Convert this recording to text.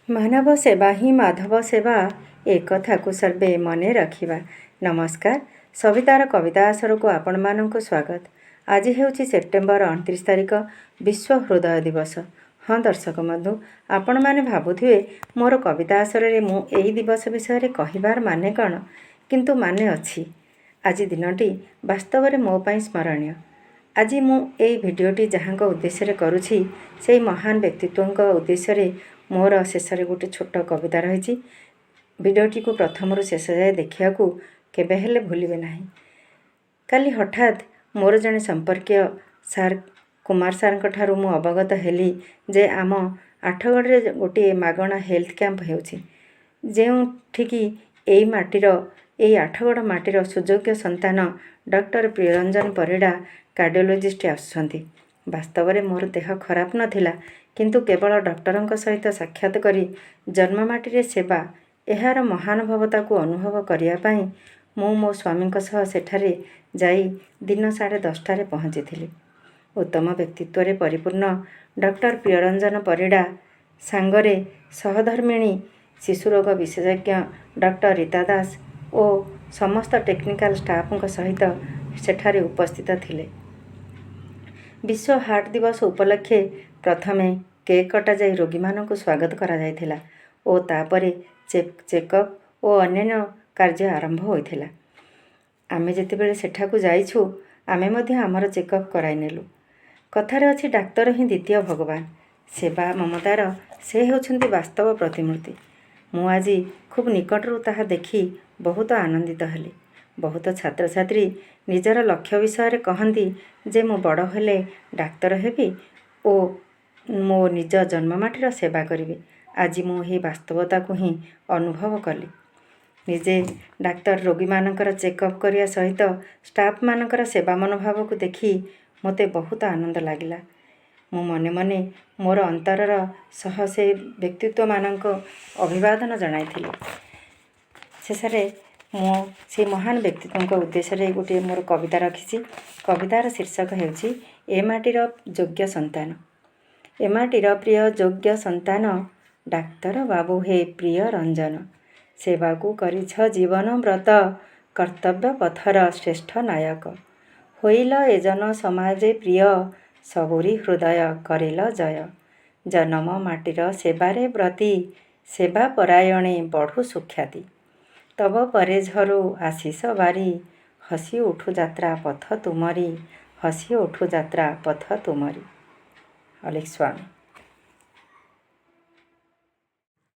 ମାନବ ସେବା ହିଁ ମାଧବ ସେବା ଏ କଥାକୁ ସର୍ବେ ମନେ ରଖିବା। ନମସ୍କାର, ସବିତାର କବିତା ଆସରକୁ ଆପଣମାନଙ୍କୁ ସ୍ୱାଗତ। ଆଜି ହେଉଛି ସେପ୍ଟେମ୍ବର 29 ତାରିଖ, ବିଶ୍ୱ ହୃଦୟ ଦିବସ। ହଁ ଦର୍ଶକ ବନ୍ଧୁ, ଆପଣମାନେ ଭାବୁଥିବେ ମୋର କବିତା ଆସରରେ ମୁଁ ଏହି ଦିବସ ବିଷୟରେ କହିବାର ମାନେ କ'ଣ, କିନ୍ତୁ ମାନେ ଅଛି। ଆଜି ଦିନଟି ବାସ୍ତବରେ ମୋ ପାଇଁ ସ୍ମରଣୀୟ। ଆଜି ମୁଁ ଏହି ଭିଡ଼ିଓଟି ଯାହାଙ୍କ ଉଦ୍ଦେଶ୍ୟରେ କରୁଛି, ସେହି ମହାନ ବ୍ୟକ୍ତିତ୍ୱଙ୍କ ଉଦ୍ଦେଶ୍ୟରେ ମୋର ଶେଷରେ ଗୋଟେ ଛୋଟ କବିତା ରହିଛି। ଭିଡ଼ିଓଟିକୁ ପ୍ରଥମରୁ ଶେଷ ଯାଏ ଦେଖିବାକୁ କେବେ ହେଲେ ଭୁଲିବେ ନାହିଁ। କାଲି ହଠାତ୍ ମୋର ଜଣେ ସମ୍ପର୍କୀୟ କୁମାର ସାର୍ଙ୍କ ଠାରୁ ମୁଁ ଅବଗତ ହେଲି ଯେ ଆମ ଆଠଗଡ଼ରେ ଗୋଟିଏ ମାଗଣା ହେଲ୍ଥ କ୍ୟାମ୍ପ ହେଉଛି, ଯେଉଁଠିକି ଏଇ ଆଠଗଡ଼ ମାଟିର ସୁଯୋଗ୍ୟ ସନ୍ତାନ ଡକ୍ଟର ପ୍ରିୟରଞ୍ଜନ ପରିଡ଼ା କାର୍ଡ଼ିଓଲୋଜିଷ୍ଟ ଆସୁଛନ୍ତି। ବାସ୍ତବରେ ମୋର ଦେହ ଖରାପ ନଥିଲା, କିନ୍ତୁ କେବଳ ଡକ୍ଟରଙ୍କ ସହିତ ସାକ୍ଷାତ କରି ଜନ୍ମମାଟିରେ ସେବା ଏହାର ମହାନୁଭବତାକୁ ଅନୁଭବ କରିବା ପାଇଁ ମୁଁ ମୋ ସ୍ୱାମୀଙ୍କ ସହ ସେଠାରେ ଯାଇ ଦିନ 10:30ରେ ପହଞ୍ଚିଥିଲି। ଉତ୍ତମ ବ୍ୟକ୍ତିତ୍ୱରେ ପରିପୂର୍ଣ୍ଣ ଡକ୍ଟର ପ୍ରିୟରଞ୍ଜନ ପରିଡ଼ା ସାଙ୍ଗରେ ସହଧର୍ମିଣୀ ଶିଶୁରୋଗ ବିଶେଷଜ୍ଞ ଡକ୍ଟର ରୀତା ଦାସ ଓ ସମସ୍ତ ଟେକ୍ନିକାଲ ଷ୍ଟାଫଙ୍କ ସହିତ ସେଠାରେ ଉପସ୍ଥିତ ଥିଲେ। ବିଶ୍ୱ ହାର୍ଟ ଦିବସ ଉପଲକ୍ଷେ ପ୍ରଥମେ କେକ୍ କଟାଯାଇ ରୋଗୀମାନଙ୍କୁ ସ୍ୱାଗତ କରାଯାଇଥିଲା ଓ ତାପରେ ଚେକଅପ୍ ଓ ଅନ୍ୟାନ୍ୟ କାର୍ଯ୍ୟ ଆରମ୍ଭ ହୋଇଥିଲା। ଆମେ ଯେତେବେଳେ ସେଠାକୁ ଯାଇଛୁ, ଆମେ ମଧ୍ୟ ଆମର ଚେକଅପ୍ କରାଇନେଲୁ। କଥାରେ ଅଛି, ଡାକ୍ତର ହିଁ ଦ୍ୱିତୀୟ ଭଗବାନ। ସେବା ମମତାର ସେ ହେଉଛନ୍ତି ବାସ୍ତବ ପ୍ରତିମୂର୍ତ୍ତି। ମୁଁ ଆଜି ଖୁବ୍ ନିକଟରୁ ତାହା ଦେଖି ବହୁତ ଆନନ୍ଦିତ ହେଲି। ବହୁତ ଛାତ୍ରଛାତ୍ରୀ ନିଜର ଲକ୍ଷ୍ୟ ବିଷୟରେ କହନ୍ତି ଯେ ମୁଁ ବଡ଼ ହେଲେ ଡାକ୍ତର ହେବି ଓ ମୋ ନିଜ ଜନ୍ମମାଟିର ସେବା କରିବି। ଆଜି ମୁଁ ଏହି ବାସ୍ତବତାକୁ ହିଁ ଅନୁଭବ କଲି। ନିଜେ ଡାକ୍ତର ରୋଗୀମାନଙ୍କର ଚେକଅପ୍ କରିବା ସହିତ ଷ୍ଟାଫ୍ମାନଙ୍କର ସେବା ମନୋଭାବକୁ ଦେଖି ମୋତେ ବହୁତ ଆନନ୍ଦ ଲାଗିଲା। ମୁଁ ମନେ ମନେ ମୋର ଅନ୍ତରର ସହ ସେ ବ୍ୟକ୍ତିତ୍ୱମାନଙ୍କୁ ଅଭିବାଦନ ଜଣାଇଥିଲି। ଶେଷରେ ମୁଁ ସେ ମହାନ ବ୍ୟକ୍ତିତ୍ୱଙ୍କ ଉଦ୍ଦେଶ୍ୟରେ ଗୋଟିଏ ମୋର କବିତା ରଖିଛି। କବିତାର ଶୀର୍ଷକ ହେଉଛି ଏ ମାଟିର ଯୋଗ୍ୟ ସନ୍ତାନ। ଏ ମାଟିର ପ୍ରିୟ ଯୋଗ୍ୟ ସନ୍ତାନ, ଡାକ୍ତର ବାବୁ ହେ ପ୍ରିୟ ରଞ୍ଜନ। ସେବାକୁ କରିଛ ଜୀବନ ବ୍ରତ, କର୍ତ୍ତବ୍ୟ ପଥର ଶ୍ରେଷ୍ଠ ନାୟକ। ହୋଇଲ ଏ ଜନ ସମାଜେ ପ୍ରିୟ, ସବୁରି ହୃଦୟ କରିଲ ଜୟ। ଜନମ ମାଟିର ସେବାରେ ବ୍ରତୀ, ସେବା ପରାୟଣେ ବଢ଼ୁ ସୁଖ୍ୟାତି। ତବ ପରେ ଝରୁ ଆଶିଷ ବାରି, ହସି ଉଠୁ ଯାତ୍ରା ପଥ ତୁମରି, ହସି ଉଠୁ ଯାତ୍ରା ପଥ ତୁମରି। ଅଲେଖ ସ୍ୱାମୀ।